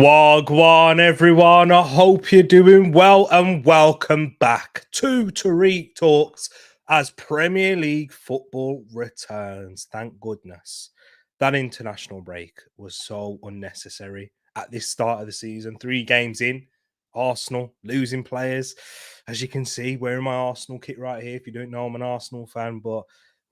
Wagwan, everyone. I hope you're doing well and welcome back to Tereak Talks as Premier League football returns. Thank goodness. That international break was so unnecessary at this start of the season. 3 games in, Arsenal losing players. As you can see, wearing my Arsenal kit right here. If you don't know, I'm an Arsenal fan, but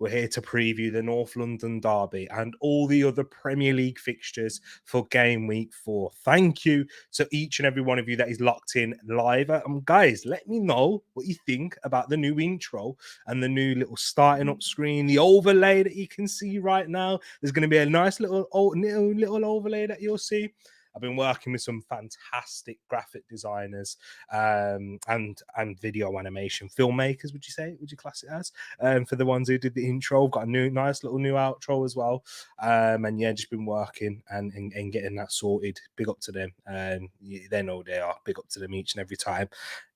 we're here to preview the North London derby and all the other Premier League fixtures for game week 4. Thank you to each and every one of you that is locked in live. Guys, let me know what you think about the new intro and the new little starting up screen, the overlay that you can see right now. There's going to be a nice little overlay that you'll see. I've been working with some fantastic graphic designers and video animation filmmakers, would you say? Would you class it as? For the ones who did the intro, got a nice little new outro as well. And yeah, just been working and getting that sorted. Big up to them. They know they are. Big up to them each and every time.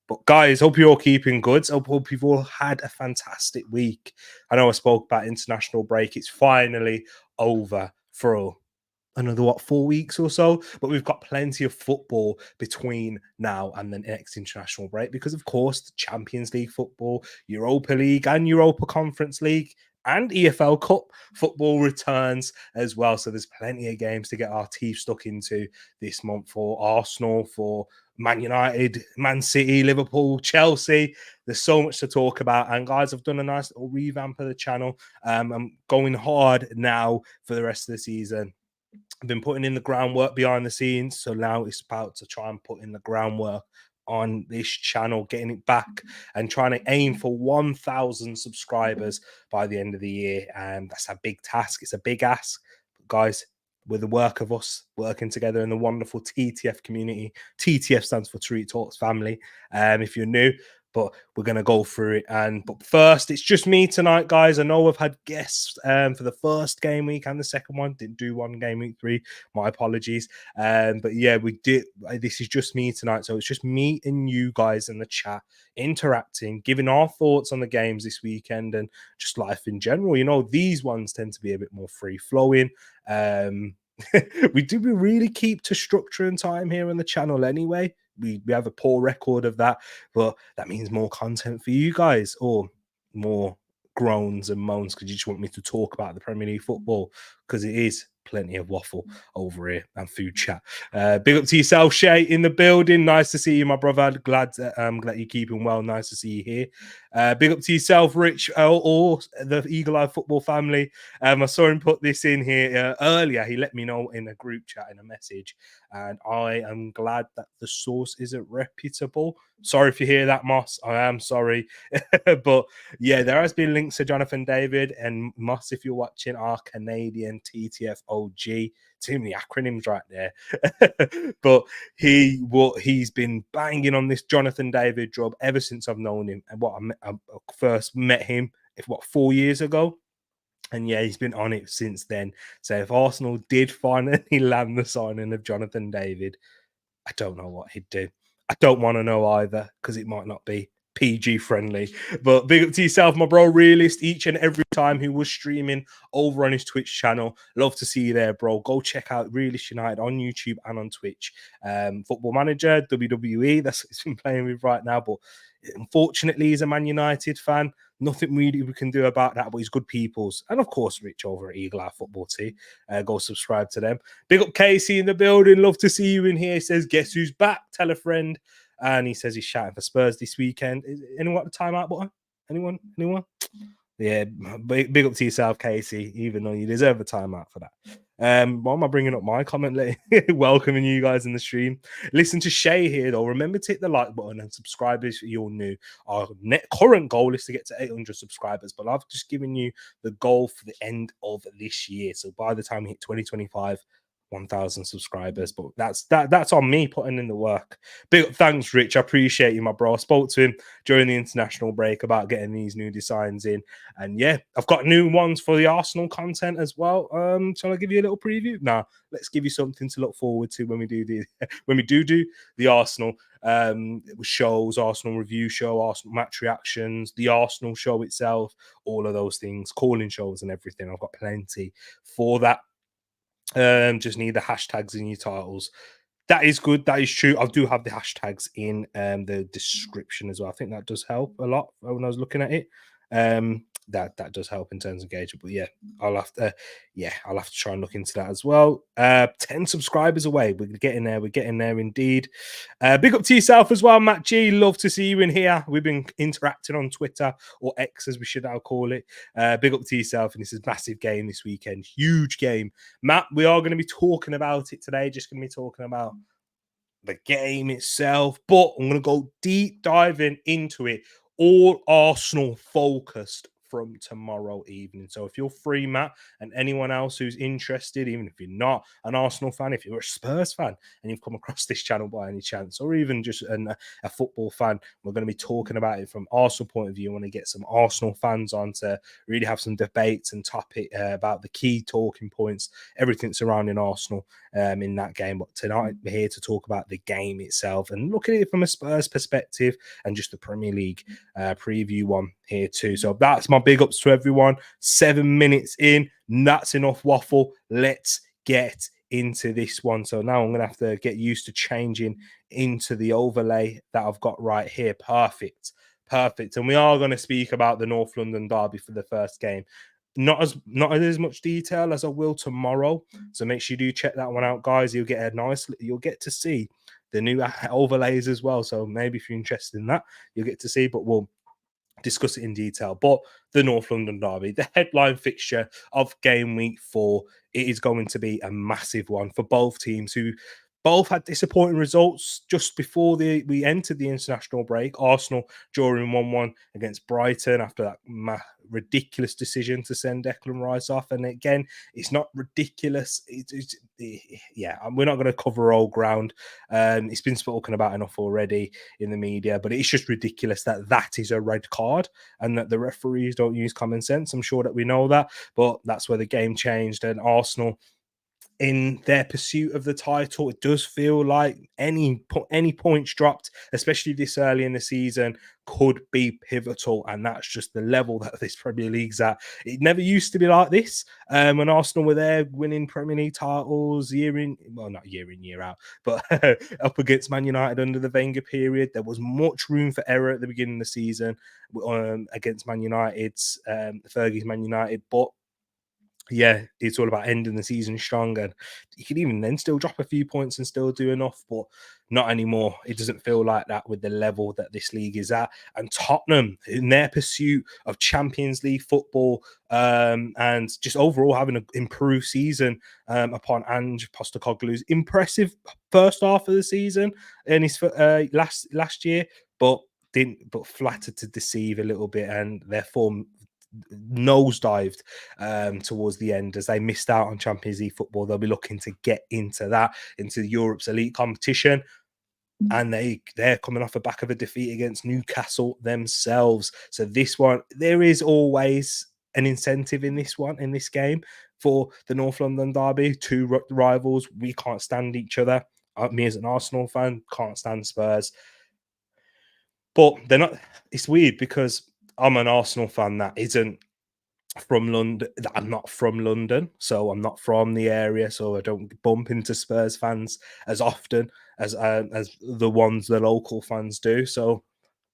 But guys, hope you're all keeping good. I hope you've all had a fantastic week. I know I spoke about international break. It's finally over for another 4 weeks or so, but we've got plenty of football between now and the next international break because of course the Champions League football, Europa League and Europa Conference League and EFL Cup football returns as well. So there's plenty of games to get our teeth stuck into this month for Arsenal, for Man United, Man City, Liverpool, Chelsea. There's so much to talk about. And guys, I've done a nice little revamp of the channel. I'm going hard now for the rest of the season. I've been putting in the groundwork behind the scenes, so now it's about to try and put in the groundwork on this channel, getting it back and trying to aim for 1,000 subscribers by the end of the year. And that's a big task. It's a big ask. But guys, with the work of us working together in the wonderful TTF community, TTF stands for Tereak Talks Family. If you're new, but we're going to go through it. But first, it's just me tonight, guys. I know I've had guests for the first game week and the second one. Didn't do one game week 3. My apologies. But yeah, we did. This is just me tonight. So it's just me and you guys in the chat, interacting, giving our thoughts on the games this weekend and just life in general. You know, these ones tend to be a bit more free-flowing. We really keep to structure and time here on the channel anyway. We have a poor record of that, but that means more content for you guys, or more groans and moans because you just want me to talk about the Premier League football, because it is plenty of waffle over here and food chat. Big up to yourself, Shay, in the building. Nice to see you, my brother. Glad you're keeping well. Nice to see you here. Big up to yourself, Rich, or the Eagle Eye football family. I saw him put this in here earlier. He let me know in a group chat, in a message, and I am glad that the source isn't reputable. Sorry if you hear that, Moss. I am sorry. But yeah, there has been links to Jonathan David and Moss, if you're watching, our Canadian TTF OG. Too many acronyms right there. But he's been banging on this Jonathan David job ever since I've known him. And I first met him, 4 years ago. And yeah, he's been on it since then. So if Arsenal did finally land the signing of Jonathan David, I don't know what he'd do. I don't want to know either, because it might not be PG friendly. But big up to yourself, my bro, Realist, each and every time who was streaming over on his Twitch channel. Love to see you there, bro. Go check out Realist United on YouTube and on Twitch. Football Manager, WWE, that's what he's been playing with right now. But unfortunately, he's a Man United fan. Nothing really we can do about that, but he's good peoples. And of course, Rich over at Eagle Eye Football too. Go subscribe to them. Big up Casey in the building. Love to see you in here. He says, guess who's back? Tell a friend. And he says he's shouting for Spurs this weekend. Is anyone at the timeout button? Anyone? Yeah, big up to yourself, Casey, even though you deserve a timeout for that. Why am I bringing up my comment? Welcoming you guys in the stream. Listen to Shay here, though. Remember to hit the like button and subscribe if you're new. Our current goal is to get to 800 subscribers, but I've just given you the goal for the end of this year. So by the time we hit 2025, 1,000 subscribers, but that's on me putting in the work. Big up, thanks, Rich. I appreciate you, my bro. I spoke to him during the international break about getting these new designs in, and yeah, I've got new ones for the Arsenal content as well. Shall I give you a little preview? Nah, let's give you something to look forward to when we do the Arsenal shows, Arsenal review show, Arsenal match reactions, the Arsenal show itself, all of those things, calling shows and everything. I've got plenty for that. Just need the hashtags in your titles. That is good. That is true. I do have the hashtags in the description as well. I think that does help a lot when I was looking at it. That does help in terms of engagement. But yeah, I'll have to try and look into that as well. 10 subscribers away. We're getting there. We're getting there indeed. Big up to yourself as well, Matt G. Love to see you in here. We've been interacting on Twitter, or X as we should now call it. Big up to yourself. And this is a massive game this weekend. Huge game. Matt, we are going to be talking about it today. Just going to be talking about the game itself, but I'm going to go deep diving into it, all Arsenal focused from tomorrow evening. So if you're free, Matt, and anyone else who's interested, even if you're not an Arsenal fan, if you're a Spurs fan and you've come across this channel by any chance, or even just a football fan, we're going to be talking about it from Arsenal point of view. I want to get some Arsenal fans on to really have some debates and topic about the key talking points, everything surrounding Arsenal in that game. But tonight we're here to talk about the game itself and look at it from a Spurs perspective and just the Premier League preview one here too. So that's my big ups to everyone. 7 minutes in, that's enough waffle. Let's get into this one. So now I'm going to have to get used to changing into the overlay that I've got right here. Perfect. And we are going to speak about the North London derby for the first game. Not as much detail as I will tomorrow. So make sure you do check that one out, guys. You'll get to see the new overlays as well. So maybe if you're interested in that, you'll get to see, but we'll discuss it in detail. But the North London derby, the headline fixture of game week 4, it is going to be a massive one for both teams who both had disappointing results just before we entered the international break. Arsenal drawing 1-1 against Brighton after that ridiculous decision to send Declan Rice off. And again, it's not ridiculous. Yeah, we're not going to cover old ground. It's been spoken about enough already in the media, but it's just ridiculous that is a red card and that the referees don't use common sense. I'm sure that we know that, but that's where the game changed. And Arsenal, in their pursuit of the title, it does feel like any points dropped, especially this early in the season, could be pivotal. And that's just the level that this Premier League's at. It never used to be like this. When Arsenal were there winning Premier League titles not year in, year out, but up against Man United under the Wenger period, there was much room for error at the beginning of the season against Man United's Fergie's Man United, but yeah, it's all about ending the season strong, and you can even then still drop a few points and still do enough, but not anymore. It doesn't feel like that with the level that this league is at. And Tottenham, in their pursuit of Champions League football and just overall having an improved season upon Ange Postecoglou's impressive first half of the season in his last year, but flattered to deceive a little bit, and their form nosedived towards the end as they missed out on Champions League football. They'll be looking to get into Europe's elite competition, and they're coming off the back of a defeat against Newcastle themselves. So this one, there is always an incentive in this game for the North London derby. Two rivals, we can't stand each other. Me as an Arsenal fan can't stand Spurs, but they're not. It's weird because I'm an Arsenal fan that isn't from London. I'm not from London, so I'm not from the area, so I don't bump into Spurs fans as often as the local fans do. So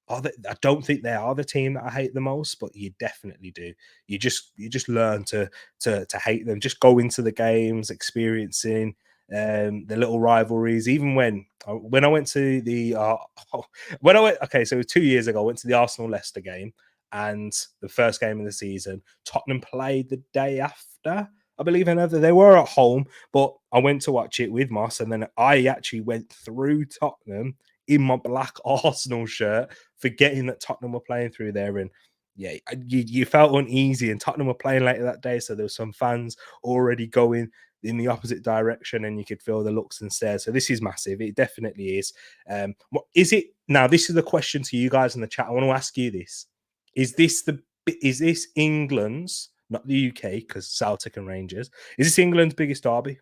I don't think they are the team that I hate the most, but you definitely do. You just learn to hate them. Just go into the games, experiencing the little rivalries. Even when I went to the so it was 2 years ago, I went to the Arsenal Leicester game, and the first game of the season, Tottenham played the day after, I believe. They were at home, but I went to watch it with Moss, and then I actually went through Tottenham in my black Arsenal shirt, forgetting that Tottenham were playing through there. And yeah, you felt uneasy, and Tottenham were playing later that day, so there were some fans already going in the opposite direction, and you could feel the looks and stares. So this is massive. It definitely is. What is it now? This is the question to you guys in the chat. I want to ask you this: Is this England's, not the UK, because Celtic and Rangers, is this England's biggest derby?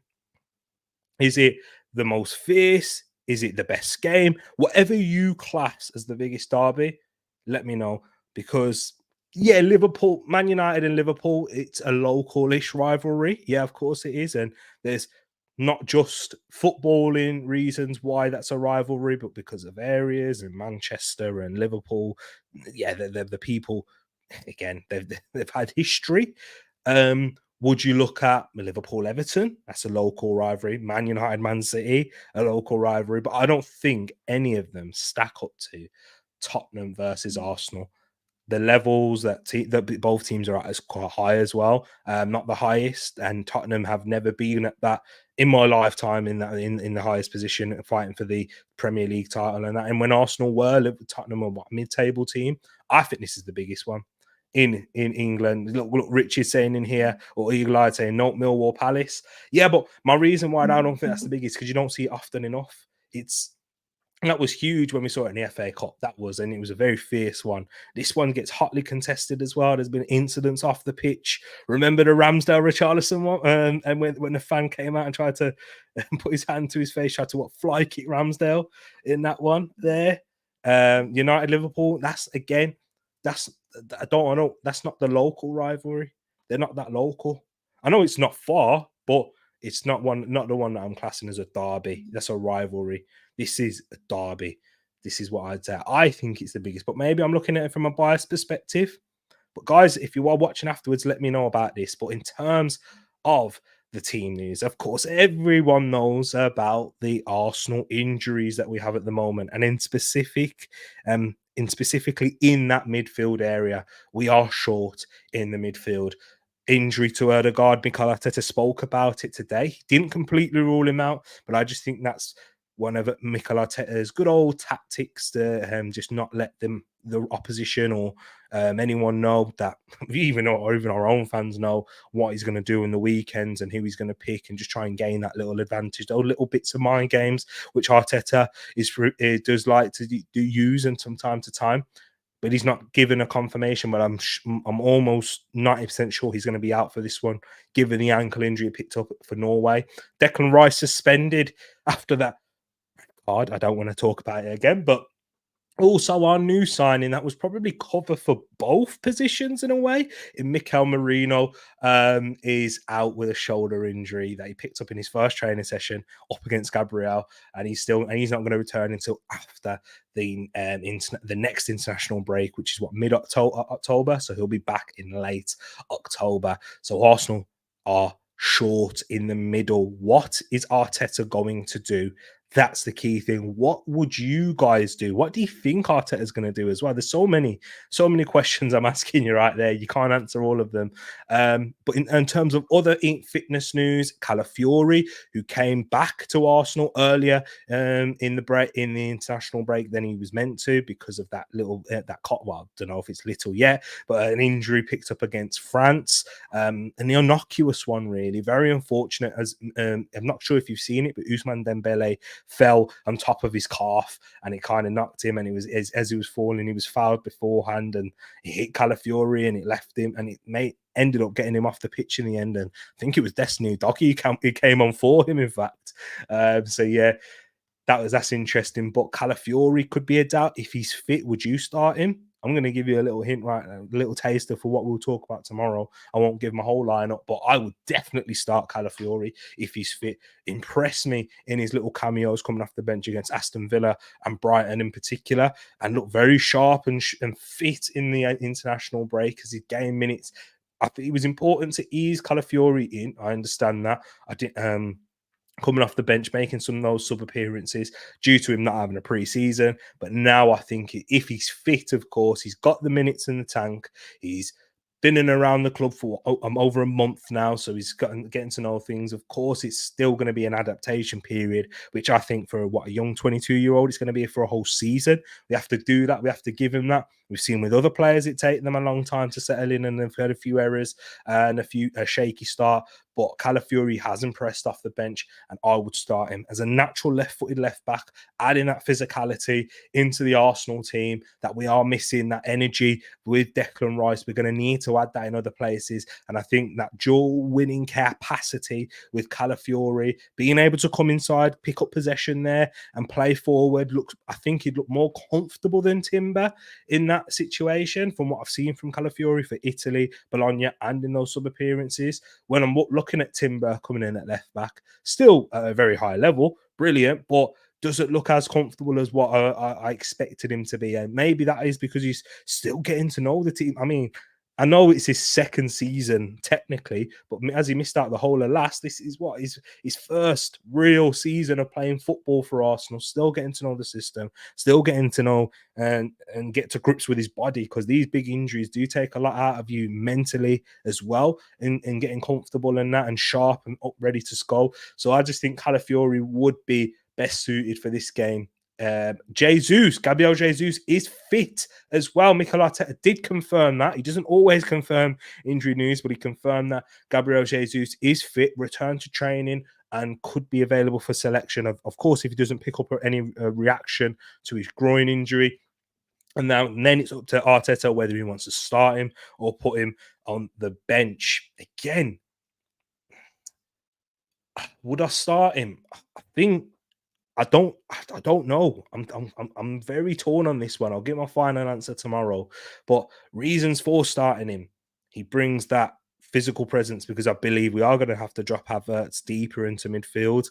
Is it the most fierce? Is it the best game? Whatever you class as the biggest derby, let me know. Because, yeah, Liverpool, Man United and Liverpool, it's a local-ish rivalry. Yeah, of course it is. And there's not just footballing reasons why that's a rivalry, but because of areas and Manchester and Liverpool. Yeah, they're the people. Again, they've had history. Would you look at Liverpool Everton? That's a local rivalry. Man United Man City, a local rivalry. But I don't think any of them stack up to Tottenham versus Arsenal. The levels that both teams are at is quite high as well. Not the highest, and Tottenham have never been at that in my lifetime in the highest position, fighting for the Premier League title and that. And when Arsenal were, Tottenham were what, mid-table team. I think this is the biggest one in England. Look, Rich is saying in here, or Eagle Eye saying, "No, Millwall Palace." Yeah, but my reason why I don't think that's the biggest because you don't see it often enough. And that was huge when we saw it in the FA Cup. And it was a very fierce one. This one gets hotly contested as well. There's been incidents off the pitch. Remember the Ramsdale Richarlison one? And when the fan came out and tried to put his hand to his face, tried to fly kick Ramsdale in that one there. United Liverpool. That's I don't know. That's not the local rivalry. They're not that local. I know it's not far, but it's not the one that I'm classing as a derby. That's a rivalry. This is a derby. This is what I'd say. I think it's the biggest, but maybe I'm looking at it from a biased perspective. But guys, if you are watching afterwards, let me know about this. But in terms of the team news, of course, everyone knows about the Arsenal injuries that we have at the moment, and specifically in that midfield area, we are short in the midfield. Injury to Odegaard, Mikel Arteta spoke about it today. He didn't completely rule him out, but I just think that's one of Mikel Arteta's good old tactics to just not let the opposition or anyone know that even our own fans know what he's going to do in the weekends and who he's going to pick, and just try and gain that little advantage, those little bits of mind games which Arteta does like to use and from time to time. But he's not given a confirmation. But I'm almost 90% sure he's going to be out for this one, given the ankle injury he picked up for Norway. Declan Rice suspended after that. God, I don't want to talk about it again. But also our new signing that was probably cover for both positions in a way, in Mikel Merino, is out with a shoulder injury that he picked up in his first training session up against Gabriel, and he's not going to return until after the next international break, which is mid-October. So he'll be back in late October. So Arsenal are short in the middle. What is Arteta going to do? That's the key thing. What would you guys do? What do you think Arteta is going to do as well? There's so many questions I'm asking you right there. You can't answer all of them. But in terms of other fitness news, Calafiori, who came back to Arsenal earlier in the international break than he was meant to because of that little well, I don't know if it's little yet, but an injury picked up against France. An innocuous one, really. Very unfortunate. As I'm not sure if you've seen it, but Ousmane Dembele fell on top of his calf and it kind of knocked him, and it was as he was falling, he was fouled beforehand and he hit Calafiori and it left him, and it ended up getting him off the pitch in the end. And I think it was Destiny Udogie who came on for him, in fact. So yeah, that's interesting. But Calafiori could be a doubt. If he's fit, would you start him? I'm going to give you a little hint right now, a little taster for what we'll talk about tomorrow. I won't give my whole lineup, but I would definitely start Calafiori if he's fit. Impress me in his little cameos coming off the bench against Aston Villa and Brighton in particular, and look very sharp and fit in the international break as he gained minutes. I think it was important to ease Calafiori in. I understand that. I didn't. Coming off the bench, making some of those sub appearances due to him not having a pre-season. But now I think if he's fit, of course, he's got the minutes in the tank. He's been in and around the club for over a month now, so he's getting to know things. Of course, it's still going to be an adaptation period, which I think for a young 22-year-old, it's going to be for a whole season. We have to do that. We have to give him that. We've seen with other players, it takes them a long time to settle in, and they've had a few errors and a shaky start. But Calafiori has impressed off the bench, and I would start him as a natural left-footed left-back, adding that physicality into the Arsenal team that we are missing, that energy with Declan Rice. We're going to need to add that in other places, and I think that dual winning capacity with Calafiori, being able to come inside, pick up possession there and play forward, I think he'd look more comfortable than Timber in that situation from what I've seen from Calafiori for Italy, Bologna, and in those sub-appearances. When I'm looking looking at Timber coming in at left back, still at a very high level, brilliant, but doesn't look as comfortable as what I expected him to be. And maybe that is because he's still getting to know the team. I mean, I know it's his second season technically, but as he missed out the whole of last, this is what his first real season of playing football for Arsenal. Still getting to know the system, still getting to know and get to grips with his body, because these big injuries do take a lot out of you mentally as well, in getting comfortable in that and sharp and up ready to score. So I just think Calafiori would be best suited for this game. Gabriel Jesus is fit as well. Mikel Arteta did confirm that. He doesn't always confirm injury news, but he confirmed that Gabriel Jesus is fit, returned to training, and could be available for selection. Of course, if he doesn't pick up any reaction to his groin injury. And then it's up to Arteta whether he wants to start him or put him on the bench. Again, would I start him? I think I don't know. I'm very torn on this one. I'll get my final answer tomorrow. But reasons for starting him: he brings that physical presence, because I believe we are going to have to drop Havertz deeper into midfield.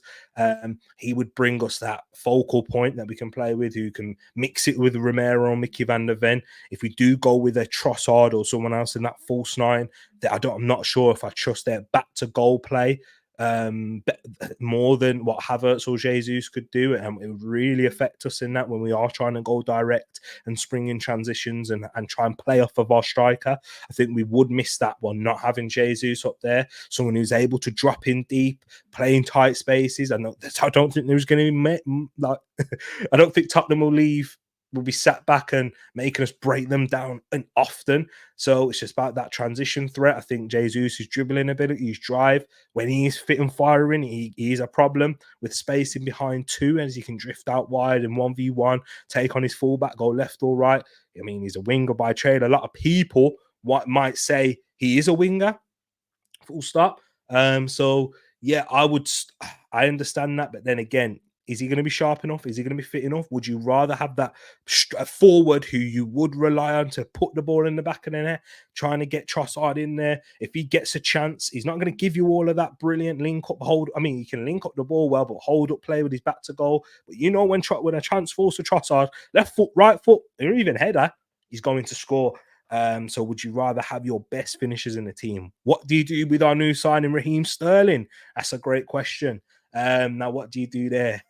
He would bring us that focal point that we can play with, who can mix it with Romero or Mickey van der Ven. If we do go with a Trossard or someone else in that false nine, that I'm not sure if I trust their back to goal play more than what Havertz or Jesus could do, and it would really affect us in that when we are trying to go direct and spring in transitions and try and play off of our striker. I think we would miss that one, not having Jesus up there, someone who's able to drop in deep, play in tight spaces. I don't think there's going to be like I don't think Tottenham will be sat back and making us break them down and often. So it's just about that transition threat. I think Jesus' dribbling ability, his drive, when he is fit and firing, he is a problem with spacing behind two, as he can drift out wide and 1v1, take on his fullback, go left or right. I mean, he's a winger by trade. A lot of people might say he is a winger, full stop. So yeah, I understand that, but then again, is he going to be sharp enough? Is he going to be fit enough? Would you rather have that forward who you would rely on to put the ball in the back of the net, trying to get Trossard in there? If he gets a chance, he's not going to give you all of that brilliant link up hold. I mean, he can link up the ball well, but hold up play with his back to goal. But you know, when a chance falls to Trossard, left foot, right foot, or even header, he's going to score. So would you rather have your best finishers in the team? What do you do with our new signing, Raheem Sterling? That's a great question. Now, what do you do there?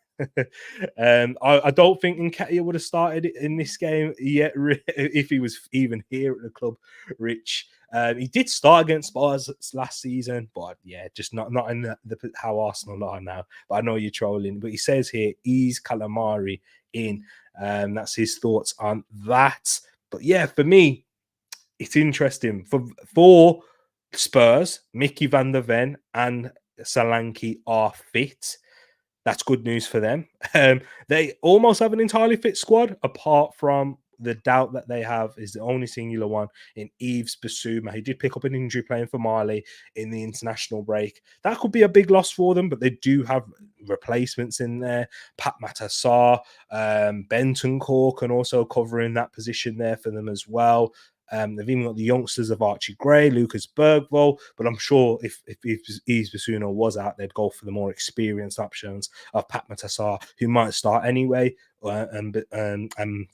I don't think Nketiah would have started in this game yet if he was even here at the club, Rich. He did start against Spurs last season, but yeah, just not in the how Arsenal are now. But I know you're trolling. But he says here, ease Calamari in. That's his thoughts on that. But yeah, for me, it's interesting. For Spurs, Mickey van der Ven and Solanke are fit. That's good news for them. They almost have an entirely fit squad, apart from the doubt that they have is the only singular one in Yves Bissouma. He did pick up an injury playing for Mali in the international break. That could be a big loss for them, but they do have replacements in there. Pat Matassar, Bentancur can also cover in that position there for them as well. They've even got the youngsters of Archie Gray, Lucas Bergvall, but I'm sure if Yves Bissouma was out, they'd go for the more experienced options of Pat Matassar, who might start anyway, and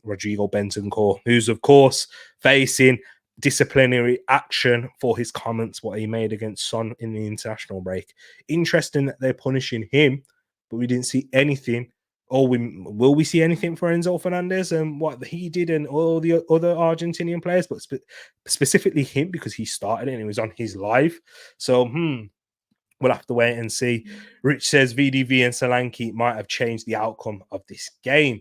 Rodrigo Bentancur, who's of course facing disciplinary action for his comments, what he made against Son in the international break. Interesting that they're punishing him, but we didn't see anything. Or will we see anything for Enzo Fernandez and what he did and all the other Argentinian players, but specifically him, because he started it and it was on his live. So, we'll have to wait and see. Rich says VDV and Solanke might have changed the outcome of this game.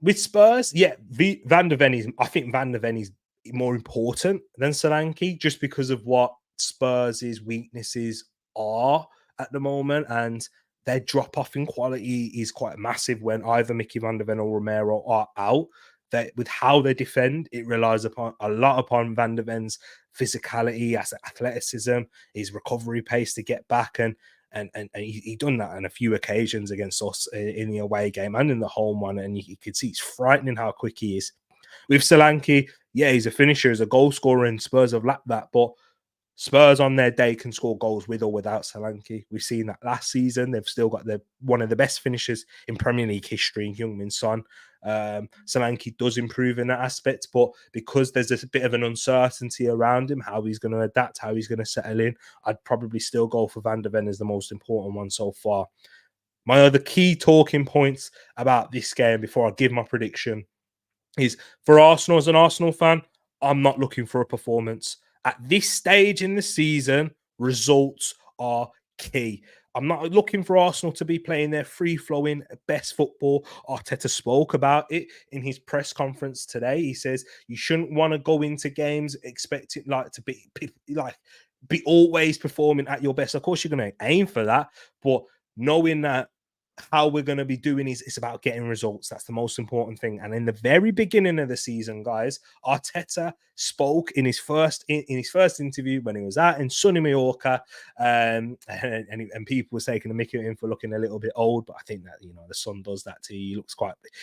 With Spurs, yeah, Van der Ven I think Van der Ven is more important than Solanke, just because of what Spurs' weaknesses are at the moment, and their drop off in quality is quite massive when either Mickey van der Ven or Romero are out. That with how they defend, it relies a lot upon Van der Ven's physicality, athleticism, his recovery pace to get back, and he done that on a few occasions against us in the away game and in the home one, and you could see it's frightening how quick he is. With Solanke, yeah, he's a finisher, he's a goal scorer, and Spurs have lacked that. But Spurs on their day can score goals with or without Solanke. We've seen that last season. They've still got one of the best finishers in Premier League history in Heung-min Son. Solanke does improve in that aspect, but because there's a bit of an uncertainty around him, how he's going to adapt, how he's going to settle in, I'd probably still go for Van der Ven as the most important one so far. My other key talking points about this game before I give my prediction is, for Arsenal, as an Arsenal fan, I'm not looking for a performance. At this stage in the season, results are key. I'm not looking for Arsenal to be playing their free-flowing best football. Arteta spoke about it in his press conference today. He says you shouldn't want to go into games expecting to be always performing at your best. Of course, you're going to aim for that, but knowing that how we're going to be doing is it's about getting results. That's the most important thing. And in the very beginning of the season, guys, Arteta spoke in his first interview when he was out in sunny Mallorca, and people were taking a mickey at him for looking a little bit old. But I think that the sun does that to you.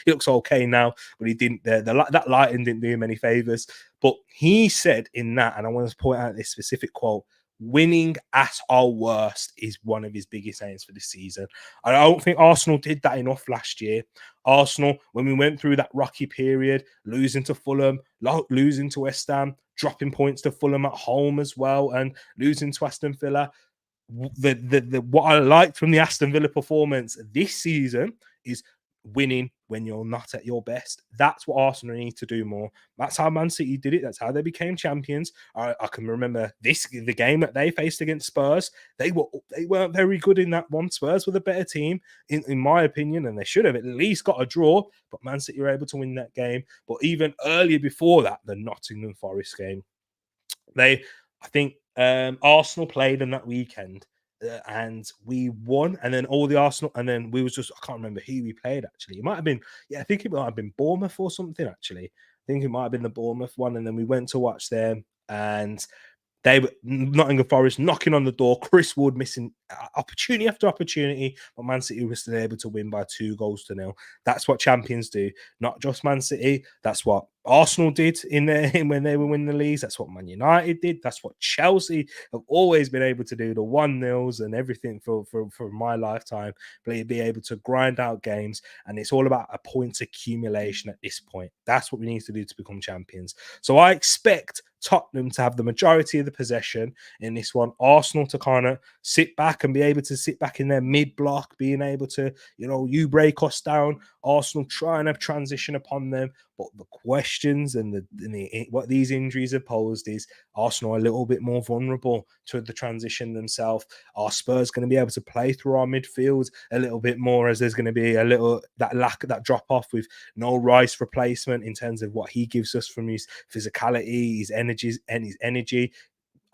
He looks okay now, but he didn't. That lighting didn't do him any favors. But he said in that, and I want to point out this specific quote: winning at our worst is one of his biggest aims for this season. I don't think Arsenal did that enough last year. Arsenal, when we went through that rocky period, losing to Fulham, losing to West Ham, dropping points to Fulham at home as well, and losing to Aston Villa. What I liked from the Aston Villa performance this season is winning when you're not at your best. That's what Arsenal need to do more. That's how Man City did it. That's how they became champions. I can remember the game that they faced against Spurs. They weren't very good in that one. Spurs were the better team, in my opinion, and they should have at least got a draw. But Man City were able to win that game. But even earlier before that, the Nottingham Forest game, Arsenal played in that weekend. And we won, and then all the Arsenal, and then I can't remember who we played actually. It might have been, I think it might have been Bournemouth or something actually. I think it might have been the Bournemouth one, and then we went to watch them, and they were Nottingham Forest knocking on the door. Chris Wood missing opportunity after opportunity, but Man City was still able to win by 2-0. That's what champions do, not just Man City. That's what Arsenal did when they were winning the leagues. That's what Man United did. That's what Chelsea have always been able to do. The 1-0s and everything for my lifetime, be able to grind out games, and it's all about a points accumulation at this point. That's what we need to do to become champions. So I expect Tottenham to have the majority of the possession in this one. Arsenal to kind of sit back and be able to sit back in their mid-block, being able to, you break us down. Arsenal trying to transition upon them. But the questions and what these injuries have posed is Arsenal a little bit more vulnerable to the transition themselves. Are Spurs going to be able to play through our midfield a little bit more, as there's going to be a little that drop off with no Rice replacement in terms of what he gives us from his physicality, his energy.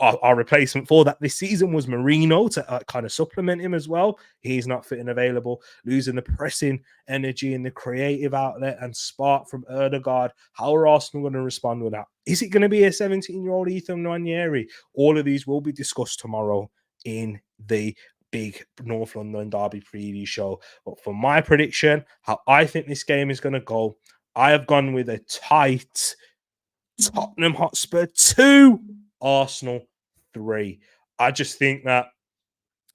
Our replacement for that this season was Marino to kind of supplement him as well. He's not fit and available, losing the pressing energy and the creative outlet and spark from Ødegaard. How are Arsenal going to respond with that? Is it going to be a 17-year-old Ethan Nwaneri? All of these will be discussed tomorrow in the big North London derby preview show. But for my prediction, how I think this game is going to go, I have gone with a tight Tottenham Hotspur 2, Arsenal 3. I just think that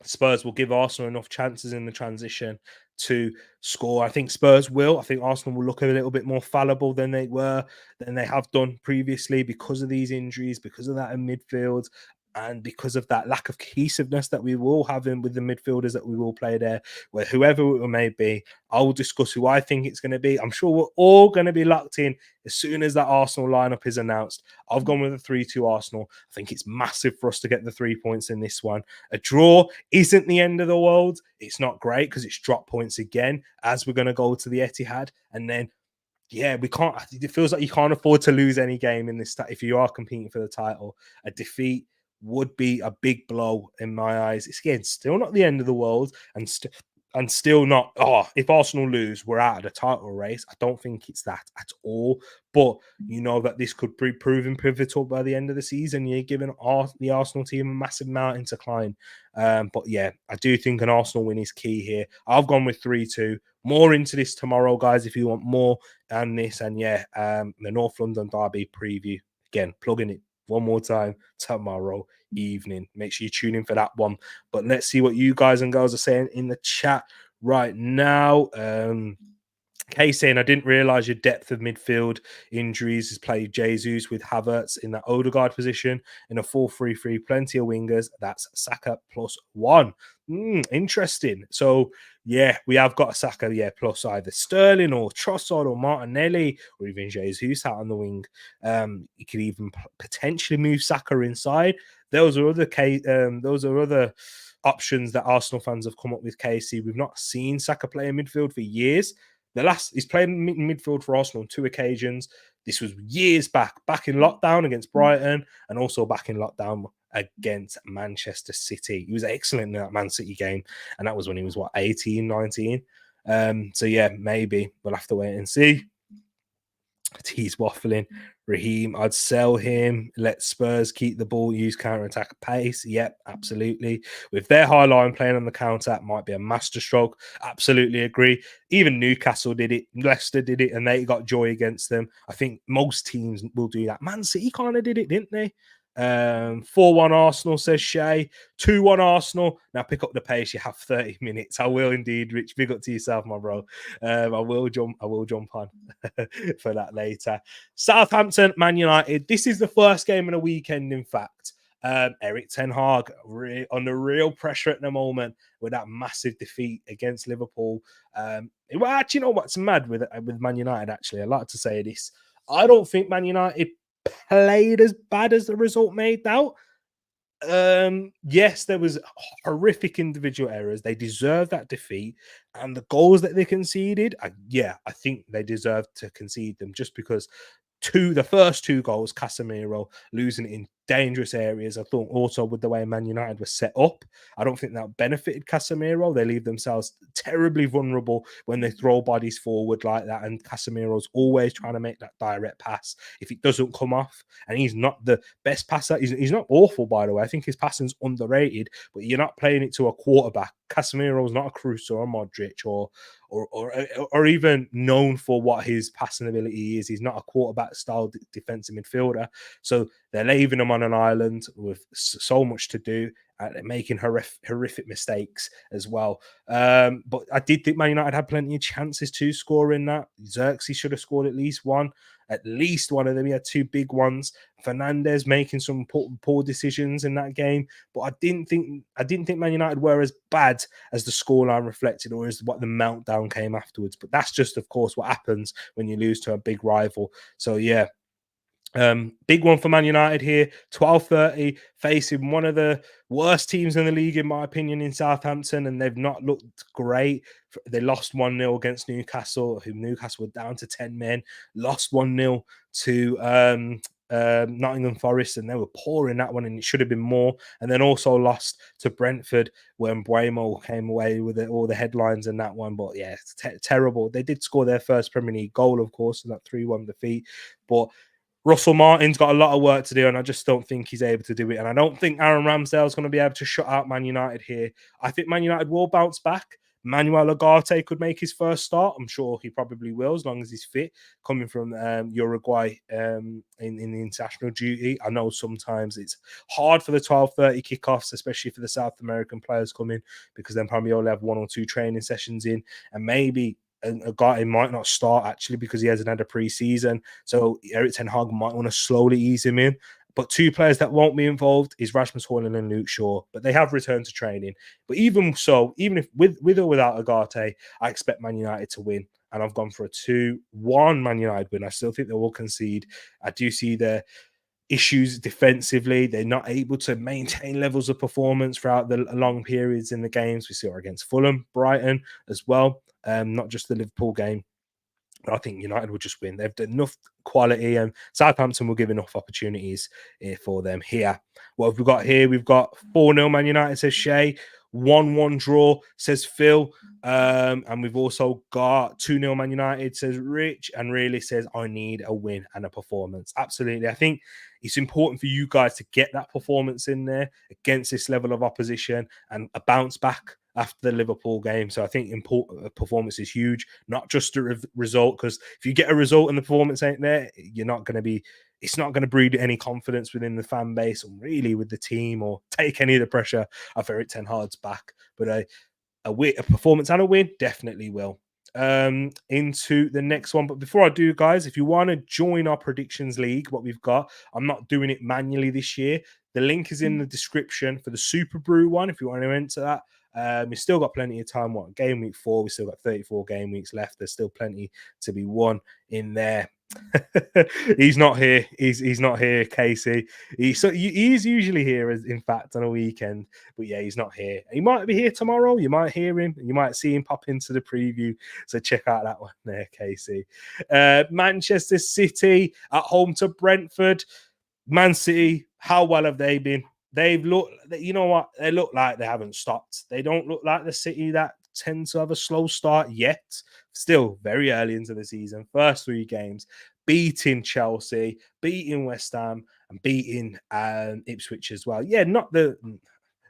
Spurs will give Arsenal enough chances in the transition to score. I think Spurs will. I think Arsenal will look a little bit more fallible than they have done previously because of these injuries, because of that in midfield, and because of that lack of cohesiveness that we will have with the midfielders that we will play there, where whoever it may be, I will discuss who I think it's going to be. I'm sure we're all going to be locked in as soon as that Arsenal lineup is announced. I've gone with a 3-2 Arsenal. I think it's massive for us to get the 3 points in this one. A draw isn't the end of the world. It's not great because it's drop points again as we're going to go to the Etihad. And then, we can't. It feels like you can't afford to lose any game in this. If you are competing for the title, a defeat would be a big blow in my eyes. It's, again, still not the end of the world, and and still not. If Arsenal lose, we're out of the title race. I don't think it's that at all. But you know that this could be proven pivotal by the end of the season. You're giving the Arsenal team a massive mountain to climb. But yeah, I do think an Arsenal win is key here. I've gone with 3-2. More into this tomorrow, guys, if you want more on this. And yeah, the North London Derby preview. Again, plugging it one more time tomorrow evening. Make sure you tune in for that one. But let's see what you guys and girls are saying in the chat right now. Kay saying, I didn't realize your depth of midfield injuries has played Jesus with Havertz in that Odegaard position in a 4-3-3, plenty of wingers. That's Saka +1. Interesting. So, yeah, we have got a Saka, plus either Sterling or Trossard or Martinelli or even Jesus out on the wing. You could even potentially move Saka inside. Those are other options that Arsenal fans have come up with, Casey. We've not seen Saka play in midfield for years. He's played in midfield for Arsenal on 2 occasions. This was years back in lockdown against Brighton and also back in lockdown against Manchester City. He was excellent in that Man City game, and that was when he was, 18, 19? So, yeah, maybe we'll have to wait and see. He's waffling. Raheem, I'd sell him. Let Spurs keep the ball, use counter-attack pace. Yep, absolutely. With their high line playing on the counter, it might be a masterstroke. Absolutely agree. Even Newcastle did it. Leicester did it, and they got joy against them. I think most teams will do that. Man City kind of did it, didn't they? 4-1 Arsenal, says Shay. 2-1 Arsenal. Now pick up the pace. You have 30 minutes. I will indeed, Rich. Big up to yourself, my bro. I will jump on for that later. Southampton, Man United. This is the first game of the weekend, in fact. Erik ten Hag under real pressure at the moment with that massive defeat against Liverpool. Well, actually, you know what's mad with Man United, actually? I like to say this. I don't think Man United played as bad as the result made out. Yes, there was horrific individual errors. They deserve that defeat, and the goals that they conceded, I think they deserve to concede them just because the first 2 goals, Casemiro losing it in dangerous areas. I thought also with the way Man United was set up, I don't think that benefited Casemiro. They leave themselves terribly vulnerable when they throw bodies forward like that, and Casemiro's always trying to make that direct pass. If it doesn't come off, and he's not the best passer, he's not awful, by the way. I think his passing's underrated, but you're not playing it to a quarterback. Casemiro's not a Kroos or a Modric or even known for what his passing ability is. He's not a quarterback style defensive midfielder. So they're leaving him on an island with so much to do and making horrific mistakes as well. But I did think Man United had plenty of chances to score in that. Xerxes should have scored at least one of them. He had 2 big ones. Fernandes making some poor decisions in that game, but I didn't think Man United were as bad as the scoreline reflected, or as what the meltdown came afterwards. But that's just, of course, what happens when you lose to a big rival. So yeah. Big one for Man United here, 12:30, facing one of the worst teams in the league, in my opinion, in Southampton, and they've not looked great. They lost 1-0 against Newcastle, who Newcastle were down to 10 men, lost 1-0 to Nottingham Forest, and they were poor in that one, and it should have been more. And then also lost to Brentford when Buemo came away with all the headlines in that one. But yeah, it's terrible. They did score their first Premier League goal, of course, in that 3-1 defeat, but Russell Martin's got a lot of work to do, and I just don't think he's able to do it. And I don't think Aaron Ramsdale's going to be able to shut out Man United here. I think Man United will bounce back. Manuel Ugarte could make his first start. I'm sure he probably will, as long as he's fit, coming from Uruguay in the international duty. I know sometimes it's hard for the 12:30 kickoffs, especially for the South American players coming, because then probably only have 1 or 2 training sessions in, and maybe a guy might not start actually because he hasn't had a pre-season. So Erik ten Hag might want to slowly ease him in. But 2 players that won't be involved is Rasmus Højlund and Luke Shaw. But they have returned to training. But even so, even if with or without Ugarte, I expect Man United to win. And I've gone for a 2-1 Man United win. I still think they will concede. I do see their issues defensively. They're not able to maintain levels of performance throughout the long periods in the games. We saw it against Fulham, Brighton as well. Not just the Liverpool game. But I think United will just win. They've done enough quality, and Southampton will give enough opportunities for them here. What have we got here? We've got 4-0 Man United, says Shay. 1-1 draw, says Phil. And we've also got 2-0 Man United, says Rich, and really says, I need a win and a performance. Absolutely. I think it's important for you guys to get that performance in there against this level of opposition and a bounce back after the Liverpool game. So I think important performance is huge, not just a result, because if you get a result and the performance ain't there, you're not going to be, it's not going to breed any confidence within the fan base or really with the team or take any of the pressure off Erik ten Hag's back. But a performance and a win definitely will. Into the next one. But before I do, guys, if you want to join our predictions league, what we've got, I'm not doing it manually this year. The link is in the description for the Superbru one if you want to enter that. We've still got plenty of time. What, game week 4? We've still got 34 game weeks left. There's still plenty to be won in there. He's not here. He's not here, Casey. He's usually here, in fact, on a weekend. But yeah, he's not here. He might be here tomorrow. You might hear him. You might see him pop into the preview. So check out that one there, Casey. Manchester City at home to Brentford. Man City, how well have they been? They've looked, you know what? They look like they haven't stopped. They don't look like the City that tend to have a slow start yet. Still very early into the season. First 3 games, beating Chelsea, beating West Ham, and beating Ipswich as well. Yeah, not the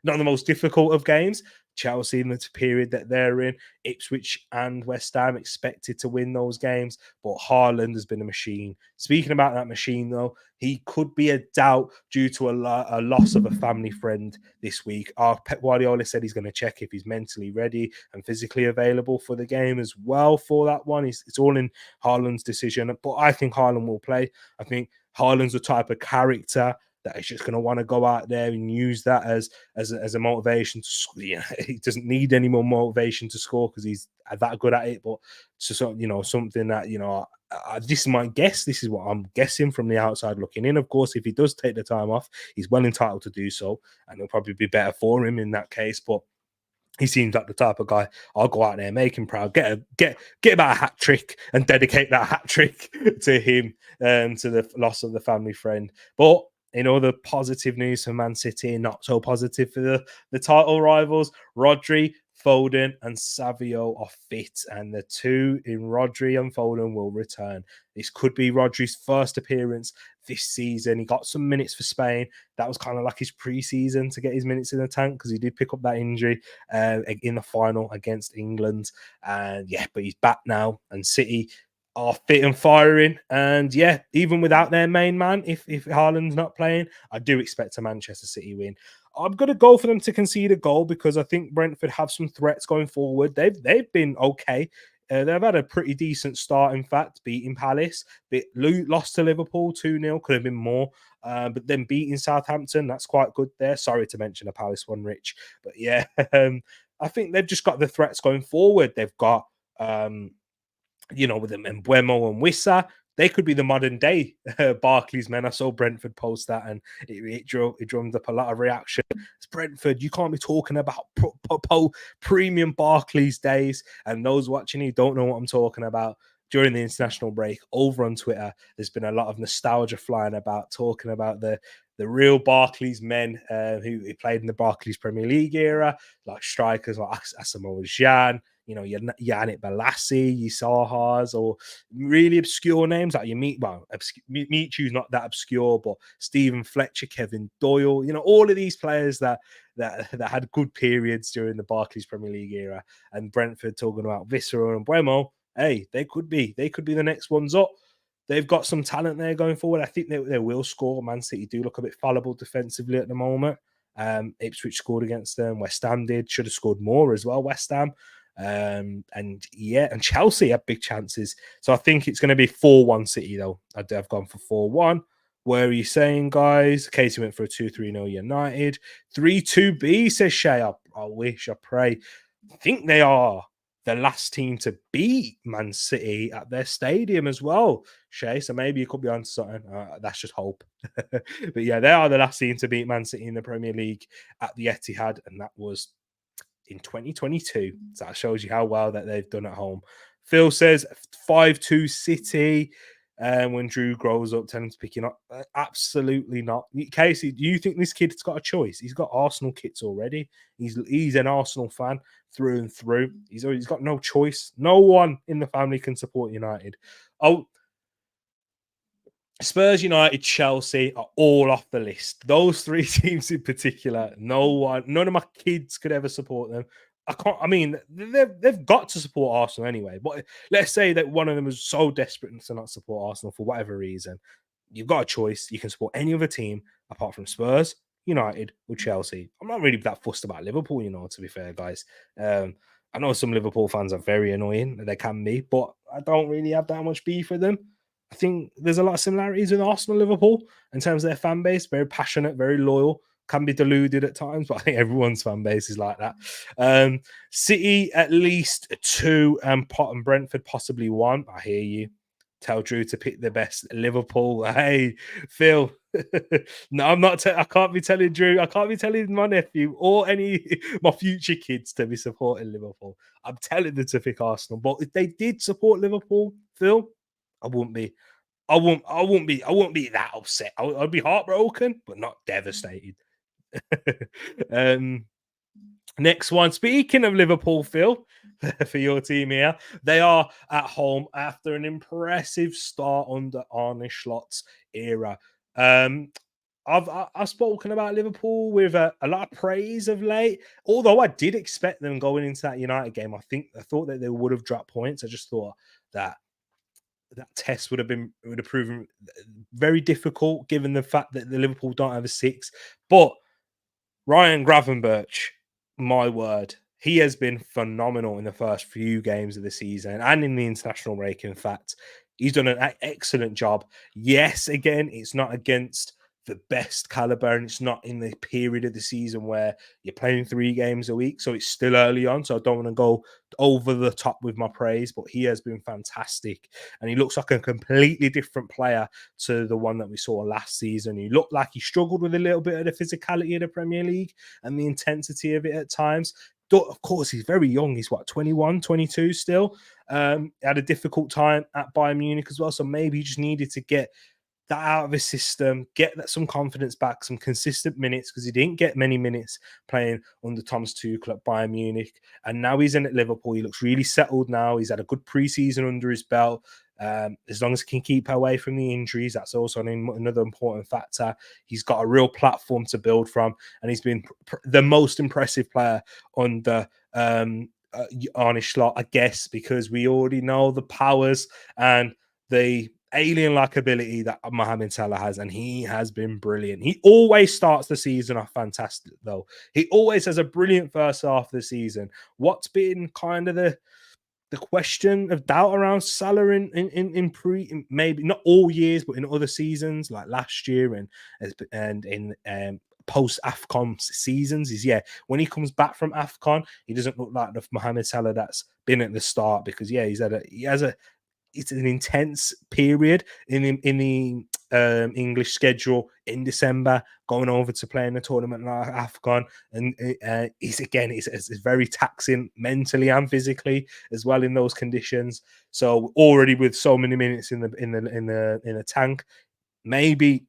most difficult of games. Chelsea in the period that they're in, Ipswich and West Ham expected to win those games, but Haaland has been a machine. Speaking about that machine, though, he could be a doubt due to a loss of a family friend this week. Pep Guardiola said he's going to check if he's mentally ready and physically available for the game as well for that one. It's all in Haaland's decision, but I think Haaland will play. I think Haaland's the type of character that is just going to want to go out there and use that as a motivation to, you know, he doesn't need any more motivation to score because he's that good at it. But so, you know, something that, you know, this is my guess. This is what I'm guessing from the outside looking in. Of course, if he does take the time off, he's well entitled to do so, and it'll probably be better for him in that case. But he seems like the type of guy, I'll go out there, make him proud, get about a hat trick and dedicate that hat trick to him, to the loss of the family friend. But in other positive news for Man City, not so positive for the title rivals, Rodri, Foden and Savio are fit, and the two in Rodri and Foden will return. This could be Rodri's first appearance this season. He got some minutes for Spain. That was kind of like his pre-season to get his minutes in the tank because he did pick up that injury in the final against England. And yeah, but he's back now, and City are fit and firing. And yeah, even without their main man, if Haaland's not playing, I do expect a Manchester City win. I'm going to go for them to concede a goal because I think Brentford have some threats going forward. They've been okay. They've had a pretty decent start, in fact, beating Palace. Lost to Liverpool 2-0, could have been more. But then beating Southampton, that's quite good there. Sorry to mention a Palace one, Rich. But yeah, I think they've just got the threats going forward. They've got, you know, with them Mbeumo and Wissa, they could be the modern day Barclays men. I saw Brentford post that, and it drummed up a lot of reaction. It's Brentford. You can't be talking about premium Barclays days. And those watching you don't know what I'm talking about. During the international break, over on Twitter, there's been a lot of nostalgia flying about, talking about the real Barclays men who played in the Barclays Premier League era, like strikers like Asamoah Gyan, you know, Yannick Bolasie, Sahars, or really obscure names like Michu's not that obscure, but Stephen Fletcher, Kevin Doyle, you know, all of these players that had good periods during the Barclays Premier League era. And Brentford talking about Viscera and Mbeumo, hey, they could be the next ones up. They've got some talent there going forward. I think they will score. Man City do look a bit fallible defensively at the moment. Ipswich scored against them. West Ham should have scored more as well, West Ham. And Chelsea had big chances. So I think it's going to be 4-1 City, though. I've gone for 4-1. Where are you saying, guys? Casey went for a 2-3-0 United. 3-2B, says Shay. I wish, I pray. I think they are the last team to beat Man City at their stadium as well, Shay. So maybe you could be on something. That's just hope. But yeah, they are the last team to beat Man City in the Premier League at the Etihad, and that was in 2022. So that shows you how well that they've done at home. Phil says 5-2 City. when Drew grows up, tell him to pick it up. Absolutely not. Casey, do you think this kid's got a choice? He's got Arsenal kits already. He's an Arsenal fan through and through. He's got no choice. No one in the family can support United. Oh, Spurs, United, Chelsea are all off the list. Those three teams in particular, none of my kids could ever support them. I mean, they've got to support Arsenal anyway. But let's say that one of them is so desperate to not support Arsenal for whatever reason. You've got a choice. You can support any other team apart from Spurs, United, or Chelsea. I'm not really that fussed about Liverpool, to be fair, guys. I know some Liverpool fans are very annoying. They can be, but I don't really have that much beef with them. I think there's a lot of similarities with Arsenal, Liverpool in terms of their fan base. Very passionate, very loyal. Can be deluded at times, but I think everyone's fan base is like that. City at least 2, and Brentford possibly 1. I hear you. Tell Drew to pick the best. Liverpool. Hey, Phil. No, I'm not. I can't be telling Drew. I can't be telling my nephew or any my future kids to be supporting Liverpool. I'm telling them to pick Arsenal. But if they did support Liverpool, Phil, I wouldn't be. I wouldn't be that upset. I'd be heartbroken, but not devastated. Next one. Speaking of Liverpool, Phil, for your team here, they are at home after an impressive start under Arne Slot's era. I've spoken about Liverpool with a lot of praise of late. Although I did expect them going into that United game, I thought that they would have dropped points. I just thought that test would have proven very difficult given the fact that the Liverpool don't have a 6. But Ryan Gravenberch, my word, he has been phenomenal in the first few games of the season and in the international break. In fact, he's done an excellent job. Yes, again, it's not against the best caliber, and it's not in the period of the season where you're playing 3 games a week, so it's still early on, so I don't want to go over the top with my praise, but he has been fantastic, and he looks like a completely different player to the one that we saw last season. He looked like he struggled with a little bit of the physicality of the Premier League and the intensity of it at times. Of course, he's very young. He's 21, 22 still. Had a difficult time at Bayern Munich as well, so maybe he just needed to get that out of his system, get some confidence back, some consistent minutes, because he didn't get many minutes playing under Thomas Tuchel at Bayern Munich. And now he's in at Liverpool. He looks really settled now. He's had a good preseason under his belt. As long as he can keep away from the injuries, that's also another important factor. He's got a real platform to build from, and he's been the most impressive player under Arne Slot, I guess, because we already know the powers and the alien-like ability that Mohamed Salah has, and he has been brilliant. He always starts the season off fantastic, though. He always has a brilliant first half of the season. What's been kind of the question of doubt around Salah in maybe not all years, but in other seasons like last year and in post AFCON seasons is when he comes back from AFCON, he doesn't look like the Mohamed Salah that's been at the start, because it's an intense period in the English schedule in December, going over to playing a tournament like AFCON, and it's very taxing mentally and physically as well in those conditions. So already with so many minutes in the tank, maybe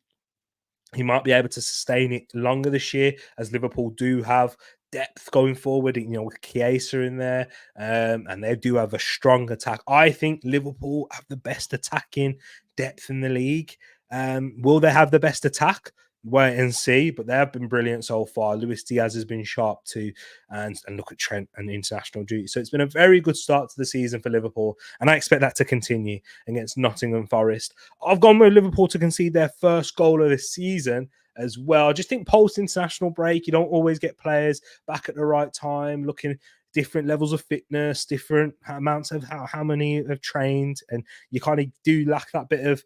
he might be able to sustain it longer this year, as Liverpool do have depth going forward, with Chiesa in there, and they do have a strong attack. I think Liverpool have the best attacking depth in the league. Will they have the best attack? Wait and see, but they have been brilliant so far. Luis Diaz has been sharp too, and look at Trent and international duty. So it's been a very good start to the season for Liverpool, and I expect that to continue against Nottingham Forest. I've gone with Liverpool to concede their first goal of the season as well. I just think post-international break, you don't always get players back at the right time, looking different levels of fitness, different amounts of how many have trained, and you kind of do lack that bit of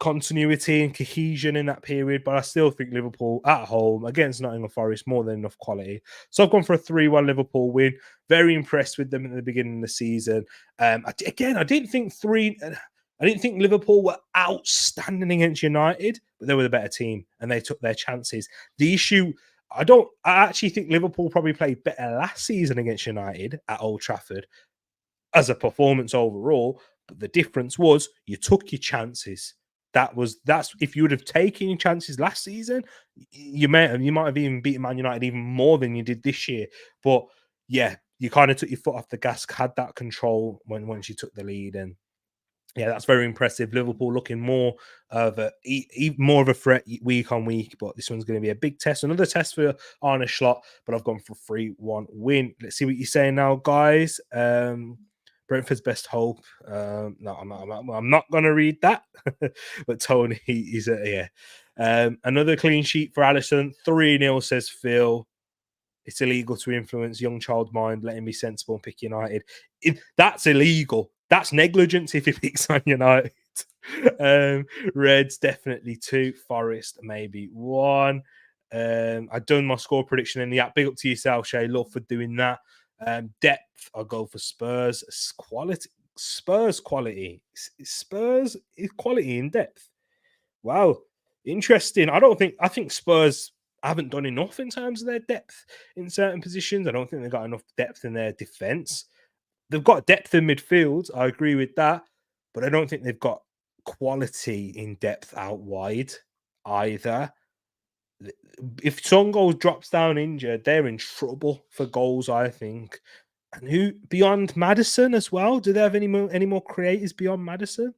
continuity and cohesion in that period. But I still think Liverpool at home against Nottingham Forest, more than enough quality. So I've gone for a 3-1 Liverpool win. Very impressed with them at the beginning of the season. I didn't think Liverpool were outstanding against United, but they were the better team and they took their chances. The issue, I actually think Liverpool probably played better last season against United at Old Trafford as a performance overall, But the difference was you took your chances. That's if you would have taken your chances last season, you might have even beaten Man United even more than you did this year. But yeah, you kind of took your foot off the gas, had that control once you took the lead, and yeah, that's very impressive. Liverpool looking more of more of a threat week on week, but this one's going to be a big test. Another test for Arne Slot, but I've gone for 3-1 win. Let's see what you're saying now, guys. Brentford's best hope. No, I'm not going to read that. But Tony is another clean sheet for Alisson. 3-0 says Phil. It's illegal to influence young child mind. Let him be sensible and pick United. That's illegal. That's negligence if he picks on United. Reds definitely 2. Forest maybe 1. I've done my score prediction in the app. Big up to yourself, Shay. Love for doing that. Depth, I'll go for Spurs. Quality. Spurs quality. Spurs is quality in depth. Wow. Interesting. I think Spurs haven't done enough in terms of their depth in certain positions. I don't think they've got enough depth in their defense. They've got depth in midfield. I agree with that. But I don't think they've got quality in depth out wide either. If Songo drops down injured, they're in trouble for goals, I think. And who beyond Maddison as well? Do they have any more creators beyond Maddison?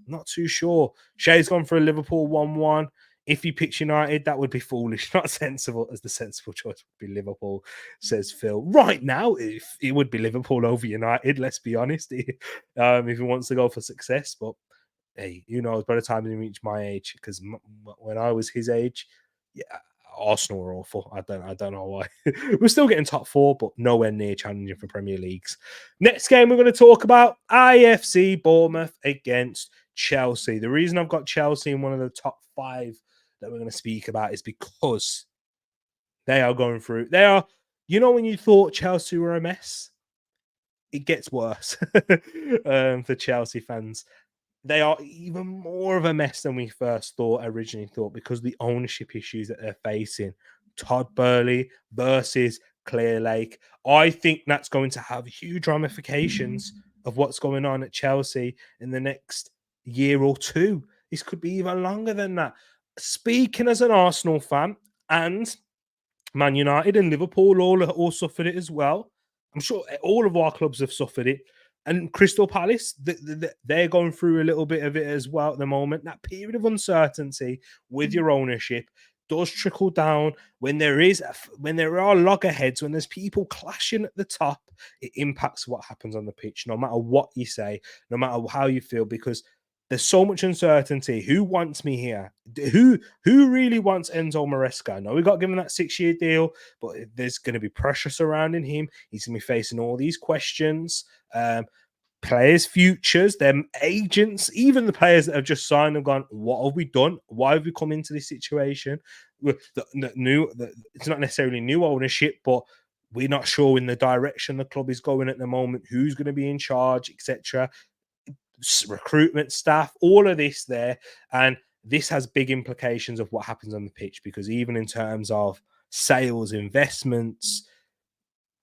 Not too sure. Shay's gone for a Liverpool 1-1. If he picks United, that would be foolish, not sensible, as the sensible choice would be Liverpool, says Phil. Right now, if it would be Liverpool over United, let's be honest, if he wants to go for success. But hey, who knows, by the time he reached my age, because when I was his age, yeah, Arsenal were awful. I don't know why. We're still getting top 4, but nowhere near challenging for Premier Leagues. Next game we're going to talk about, IFC Bournemouth against Chelsea. The reason I've got Chelsea in one of the top 5 that we're going to speak about is because they are going through. They are, when you thought Chelsea were a mess, it gets worse for Chelsea fans. They are even more of a mess than we first originally thought, because of the ownership issues that they're facing. Todd Boehly versus Clear Lake. I think that's going to have huge ramifications of what's going on at Chelsea in the next year or 2. This could be even longer than that. Speaking as an Arsenal fan, and Man United and Liverpool all suffered it as well. I'm sure all of our clubs have suffered it. And Crystal Palace, they're going through a little bit of it as well at the moment. That period of uncertainty with your ownership does trickle down when there are loggerheads, when there's people clashing at the top. It impacts what happens on the pitch, no matter what you say, no matter how you feel, because there's so much uncertainty. Who wants me here? Who really wants Enzo Maresca? I know we got given that 6-year deal, but there's going to be pressure surrounding him. He's going to be facing all these questions. Players' futures, them agents, even the players that have just signed have gone, what have we done? Why have we come into this situation? It's not necessarily new ownership, but we're not sure in the direction the club is going at the moment, who's going to be in charge, etc. Recruitment staff, all of this there. And this has big implications of what happens on the pitch, because even in terms of sales, investments,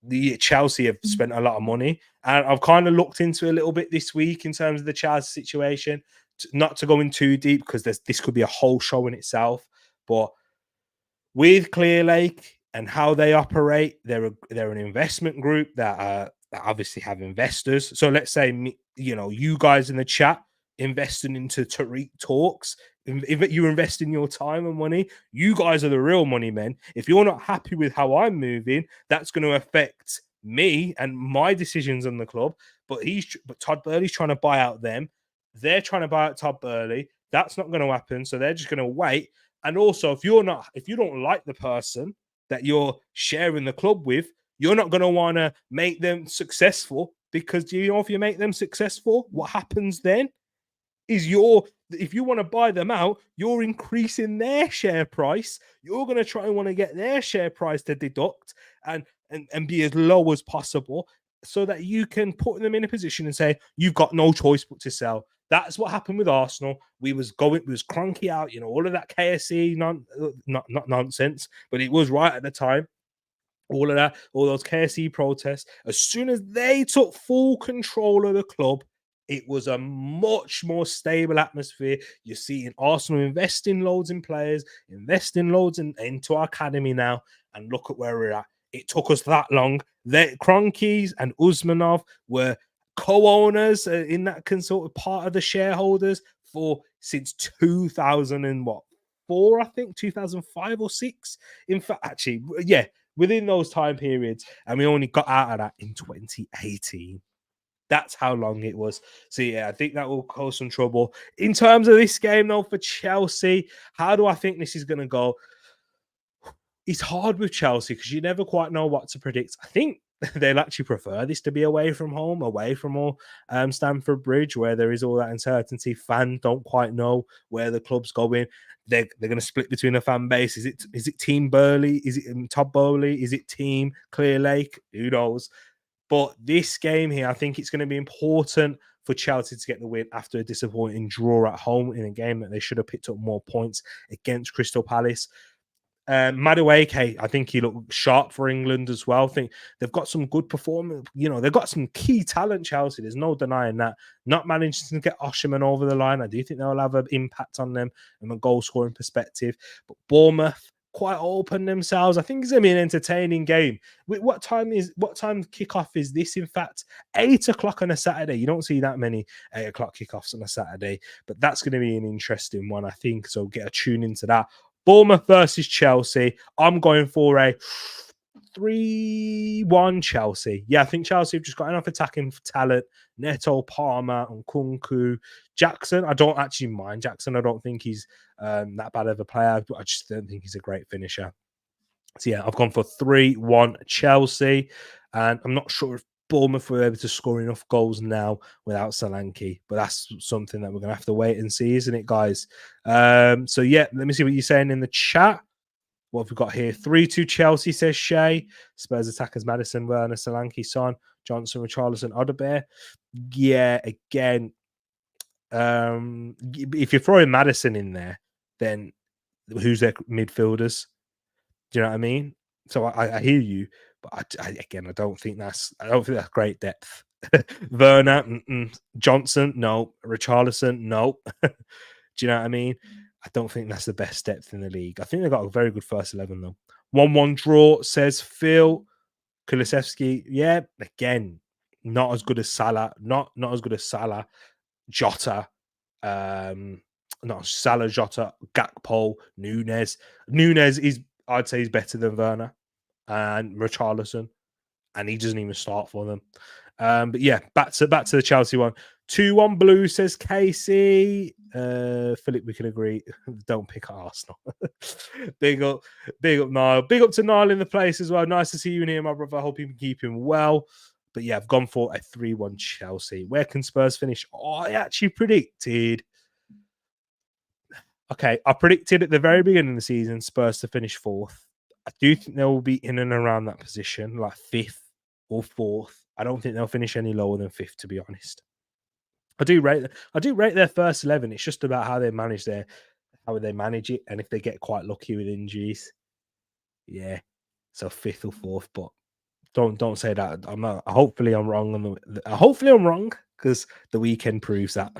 the Chelsea have spent a lot of money, and I've kind of looked into a little bit this week in terms of the Chelsea situation. Not to go in too deep, because this could be a whole show in itself. But with Clear Lake and how they operate, they're an investment group that obviously have investors. So let's say you guys in the chat investing into Tereak Talks. If you invest in your time and money, you guys are the real money men. If you're not happy with how I'm moving, that's going to affect me and my decisions on the club. But Todd Boehly's trying to buy out them. They're trying to buy out Todd Boehly. That's not going to happen. So they're just going to wait. And also, if you don't like the person that you're sharing the club with, you're not going to want to make them successful, because if you make them successful, what happens then is if you want to buy them out, you're increasing their share price. You're going to try and want to get their share price to deduct and be as low as possible, so that you can put them in a position and say, you've got no choice but to sell. That's what happened with Arsenal. We was cranky out, all of that KSE, not nonsense, but it was right at the time. All of that, all those KSE protests. As soon as they took full control of the club, It was a much more stable atmosphere. You're seeing Arsenal investing loads in players, investing loads into our academy now, and look at where we're at. It took us that long. Kroenkes and Usmanov were co-owners in that sort of part of the shareholders for since 2004, I think 2005 or 6. In fact, actually, yeah, within those time periods, and we only got out of that in 2018. That's how long it was. So, yeah, I think that will cause some trouble. In terms of this game, though, for Chelsea, how do I think this is going to go? It's hard with Chelsea because you never quite know what to predict. I think they'll actually prefer this to be away from home, away from all Stamford Bridge, where there is all that uncertainty. Fans don't quite know where the club's going. They're going to split between the fan base. Is it Team Burley? Is it Todd Bowley? Is it Team Clear Lake? Who knows? But this game here, I think it's going to be important for Chelsea to get the win after a disappointing draw at home in a game that they should have picked up more points against Crystal Palace. Madueke, I think he looked sharp for England as well. I think they've got some good performance. They've got some key talent, Chelsea. There's no denying that. Not managing to get Osherman over the line. I do think they'll have an impact on them from a goal-scoring perspective. But Bournemouth quite open themselves. I think it's going to be an entertaining game. What time kickoff is this? In fact, 8 o'clock on a Saturday. You don't see that many 8 o'clock kickoffs on a Saturday, but that's going to be an interesting one, I think. So get a tune into that. Bournemouth versus Chelsea. I'm going for a 3-1 Chelsea. Yeah, I think Chelsea have just got enough attacking talent. Neto, Palmer, and Kunku. Jackson, I don't actually mind Jackson. I don't think he's that bad of a player, but I just don't think he's a great finisher. So yeah, I've gone for 3-1 Chelsea. And I'm not sure if Bournemouth were able to score enough goals now without Solanke, but that's something that we're going to have to wait and see, isn't it, guys? So yeah, let me see what you're saying in the chat. What have we got here? 3-2 Chelsea, says Shay. Spurs attackers Maddison, Werner, Solanke, Son, Johnson, Richarlison, Odebear. Yeah, again, if you're throwing Maddison in there, then who's their midfielders? Do you know what I mean? So I hear you, but I don't think that's great depth. Werner, Johnson, no. Richarlison, no. Do you know what I mean? I don't think that's the best depth in the league. I think they've got a very good first 11 though. 1-1 draw, says Phil. Kulusevski, yeah, again, not as good as Salah. Not as good as Salah. Jota, not Salah, Jota, Gakpo, Nunes. Nunes is, I'd say, he's better than Werner and Richarlison, and he doesn't even start for them. But yeah, back to the Chelsea one. 2-1 blue, says Casey. Philip, we can agree. Don't pick Arsenal. Big up Niall. Big up to Niall in the place as well. Nice to see you in here, my brother. I hope you can keep him well. But yeah, I've gone for a 3-1 Chelsea. Where can Spurs finish? Oh, I actually predicted. Okay, I predicted at the very beginning of the season Spurs to finish 4th. I do think they will be in and around that position, like 5th or 4th. I don't think they'll finish any lower than 5th, to be honest. I do rate their first 11. It's just about how they manage it, and if they get quite lucky with injuries. Yeah, so 5th or 4th, but don't say that. I'm not. Hopefully, I'm wrong. Hopefully, I'm wrong because the weekend proves that.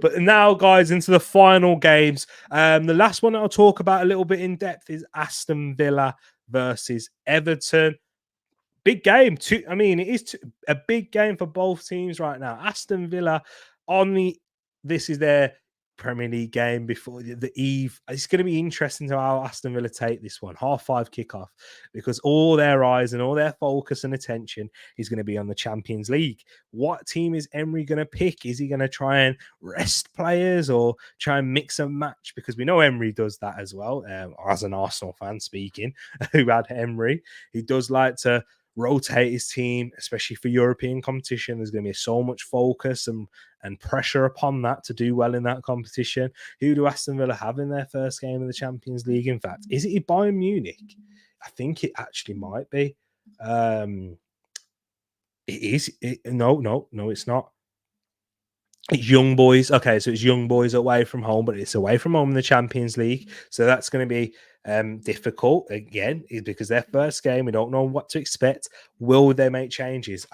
But now, guys, into the final games. The last one I'll talk about a little bit in depth is Aston Villa versus Everton. Big game. It is a big game for both teams right now. Aston Villa this is their Premier League game before the eve. It's going to be interesting to how Aston Villa take this one. 5:30 kickoff, because all their eyes and all their focus and attention is going to be on the Champions League. What team is Emery going to pick? Is he going to try and rest players or try and mix and match? Because we know Emery does that as well. As an Arsenal fan speaking, who had Emery, he does like to rotate his team, especially for European competition. There's going to be so much focus and pressure upon that to do well in that competition. Who do Aston Villa have in their first game of the Champions League? In fact, is it Bayern Munich? I think it actually might be. It is. No, it's not. It's Young Boys. Okay, so it's Young Boys away from home, but it's away from home in the Champions League. So that's going to be difficult again, is because their first game, we don't know what to expect. Will they make changes?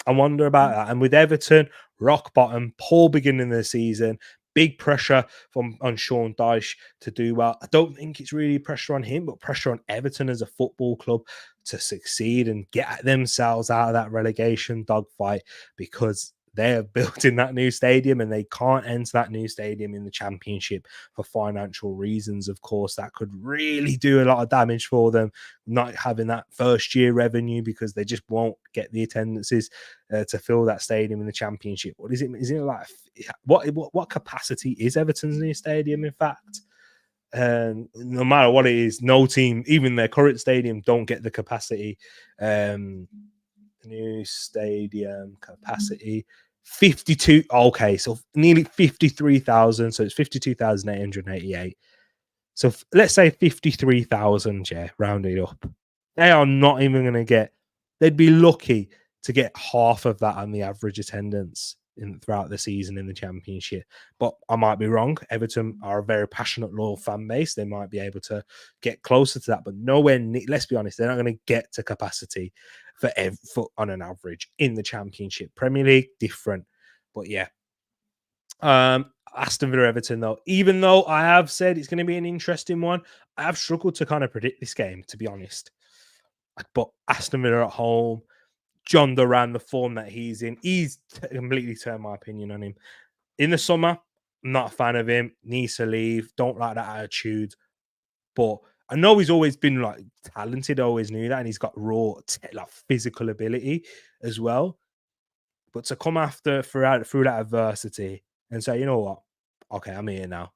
I wonder about that. And with Everton, rock bottom, poor beginning of the season, big pressure on Sean Dyche to do well. I don't think it's really pressure on him, but pressure on Everton as a football club to succeed and get themselves out of that relegation dogfight, because they're building that new stadium and they can't enter that new stadium in the Championship for financial reasons. Of course, that could really do a lot of damage for them, not having that first year revenue, because they just won't get the attendances to fill that stadium in the Championship. What is it? Is it like what capacity is Everton's new stadium? In fact, no matter what it is, no team, even their current stadium, don't get the capacity. New stadium capacity 52. Okay, so nearly 53,000. So it's 52,888. So let's say 53,000, yeah, rounded up. They are not even going to get, they'd be lucky to get half of that on the average attendance throughout the season in the Championship. But I might be wrong. Everton are a very passionate, loyal fan base. They might be able to get closer to that, but nowhere let's be honest, they're not going to get to capacity for on an average in the Championship. Premier League, different. But yeah. Aston Villa Everton, though, even though I have said it's going to be an interesting one, I have struggled to kind of predict this game, to be honest. But Aston Villa at home, John Duran, the form that he's in, he's completely turned my opinion on him. In the summer, I'm not a fan of him. Needs to leave. Don't like that attitude. But I know he's always been like talented. I always knew that, and he's got raw, like physical ability as well. But to come after through that adversity and say, you know what? Okay, I'm here now.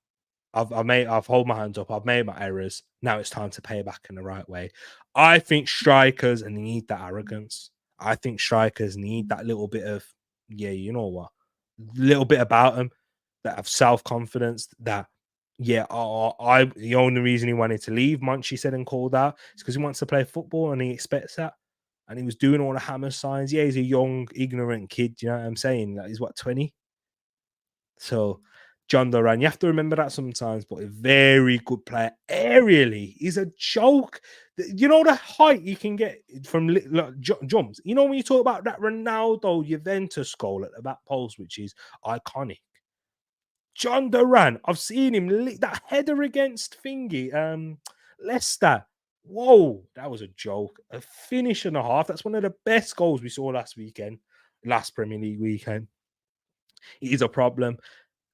I've hold my hands up. I've made my errors. Now it's time to pay back in the right way. I think strikers need that arrogance. I think strikers need that little bit of, yeah, you know what? Little bit about them that have self-confidence. That, yeah, the only reason he wanted to leave, Monchi said and called out, is because he wants to play football and he expects that. And he was doing all the hammer signs. Yeah, he's a young, ignorant kid. You know what I'm saying? Like, he's what, 20? So, John Duran, you have to remember that sometimes, but a very good player. Aerially, he's a joke. You know the height you can get from jumps. You know when you talk about that Ronaldo Juventus goal at the back post, which is iconic. John Duran, I've seen him that header against Thingy, Leicester. Whoa, that was a joke. A finish and a half. That's one of the best goals we saw last Premier League weekend. It is a problem.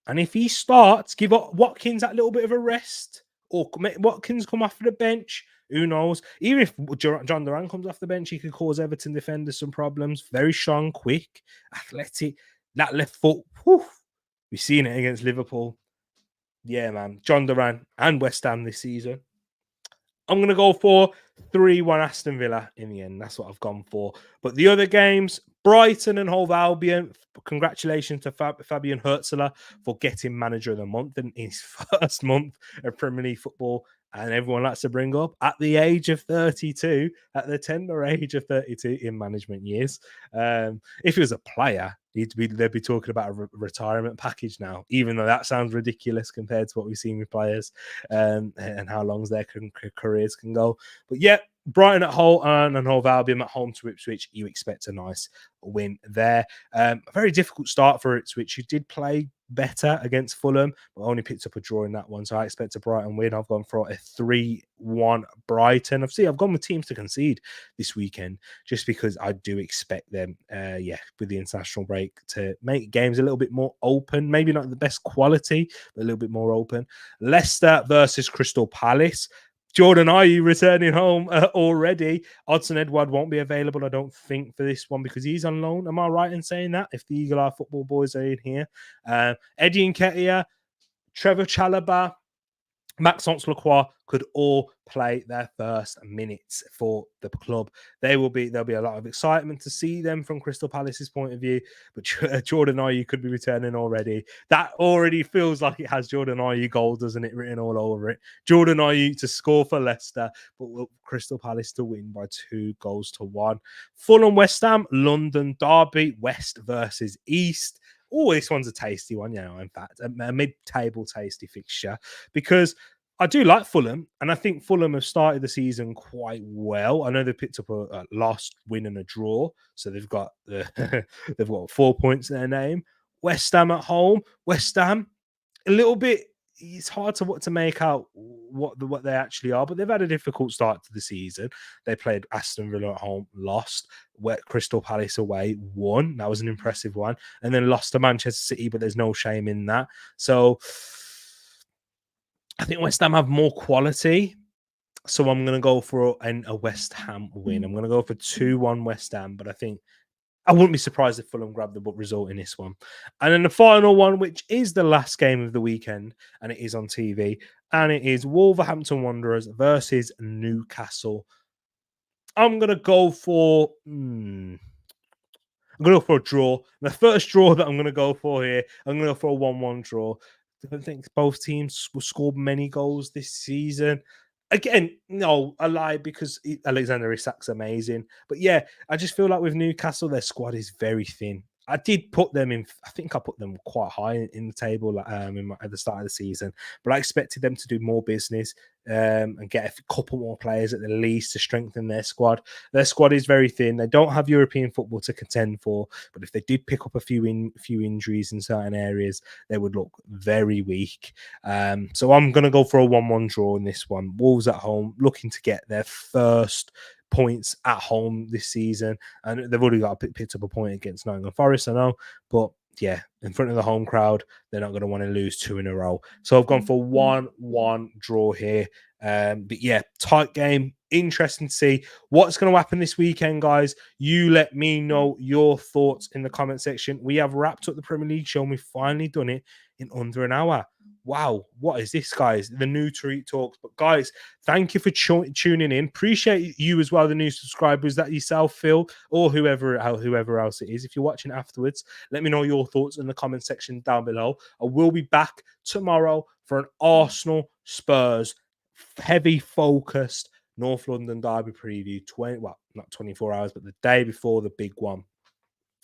And if he starts, give up Watkins that little bit of a rest, or make Watkins come off the bench, who knows? Even if John Duran comes off the bench, he could cause Everton defenders some problems. Very strong, quick, athletic. That left foot, whew, we've seen it against Liverpool. Yeah, man. John Duran and West Ham this season. I'm going to go for 3-1 Aston Villa in the end. That's what I've gone for. But the other games, Brighton and Hove Albion, congratulations to Fabian Hurtzler for getting manager of the month in his first month of Premier League football. And everyone likes to bring up at the age of 32, at the tender age of 32 in management years. If he was a player, they'd be talking about a retirement package now, even though that sounds ridiculous compared to what we've seen with players and how long their careers can go. But yeah, Brighton at home and Hove Albion at home to Ipswich. You expect a nice win there. A very difficult start for Ipswich. You did play better against Fulham, but only picked up a draw in that one. So I expect a Brighton win. I've gone for a 3-1 Brighton. I've gone with teams to concede this weekend just because I do expect them, with the international break to make games a little bit more open. Maybe not the best quality, but a little bit more open. Leicester versus Crystal Palace. Jordan, are you returning home already? Odsonne Edouard won't be available, I don't think, for this one because he's on loan. Am I right in saying that? If the Eagle Eye football boys are in here. Eddie Nketiah, Trevor Chalobah, Maxence Lacroix could all play their first minutes for the club. There'll be a lot of excitement to see them from Crystal Palace's point of view, but Jordan Ayew could be returning already. That already feels like it has Jordan Ayew goal, doesn't it, written all over it. Jordan Ayew to score for Leicester, but Crystal Palace to win by 2-1. Fulham West Ham, London derby, West versus East. Oh, this one's a tasty one, in fact, a mid-table tasty fixture because I do like Fulham, and I think Fulham have started the season quite well. I know they picked up a last win and a draw, so they've got they've got 4 points in their name. West Ham at home. West Ham a little bit. It's hard to make out what they actually are, but they've had a difficult start to the season. They played Aston Villa at home, lost. Wet Crystal Palace away, won. That was an impressive one, and then lost to Manchester City. But there's no shame in that. So I think West Ham have more quality. So I'm going to go for a West Ham win. I'm going to go for 2-1 West Ham, but I think I wouldn't be surprised if Fulham grab the result in this one. And then the final one, which is the last game of the weekend, and it is on TV, and it is Wolverhampton Wanderers versus Newcastle. I'm going to go for... I'm going to go for a draw. The first draw that I'm going to go for here, I'm going to go for a 1-1 draw. I don't think both teams will score many goals this season. Again, no, I lie because Alexander Isak's amazing. But yeah, I just feel like with Newcastle, their squad is very thin. I did put them in, I think I put them quite high in the table at the start of the season, but I expected them to do more business and get a couple more players at the least to strengthen their squad. Their squad is very thin. They don't have European football to contend for, but if they did pick up a few injuries in certain areas, they would look very weak. So I'm going to go for a 1-1 draw in this one. Wolves at home, looking to get their first points at home this season, and they've already got picked up a point against Nottingham Forest, I know, but yeah, in front of the home crowd, they're not going to want to lose 2 in a row. So I've gone for 1-1 draw here. But yeah, tight game. Interesting to see what's going to happen this weekend, guys. You let me know your thoughts in the comment section. We have wrapped up the Premier League show, and we've finally done it in under an hour. Wow, what is this, guys? The new Tereak Talks. But guys, thank you for tuning in. Appreciate you as well, the new subscribers. That yourself, Phil, or whoever else it is. If you're watching afterwards, let me know your thoughts in the comment section down below. I will be back tomorrow for an Arsenal Spurs heavy focused North London derby preview. Not 24 hours, but the day before the big one.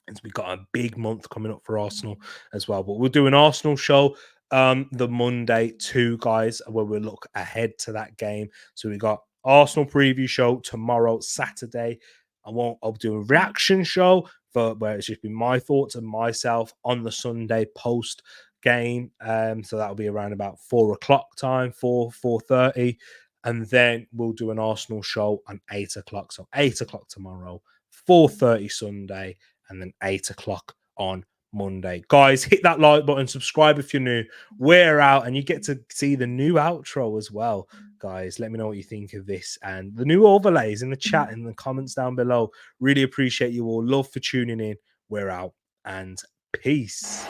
And we've got a big month coming up for Arsenal as well. But we'll do an Arsenal show the Monday too, guys, where we'll look ahead to that game. So we got Arsenal preview show tomorrow, Saturday. I'll do a reaction show where it's just been my thoughts and myself on the Sunday post game. So that'll be around about 4 o'clock time, 4:30. And then we'll do an Arsenal show on 8 o'clock. So 8 o'clock tomorrow, 4:30 Sunday, and then 8 o'clock on Monday. Guys, hit that like button, subscribe if you're new. We're out, and you get to see the new outro as well. Guys, let me know what you think of this and the new overlays in the chat, in the comments down below. Really appreciate you all. Love for tuning in. We're out, and peace.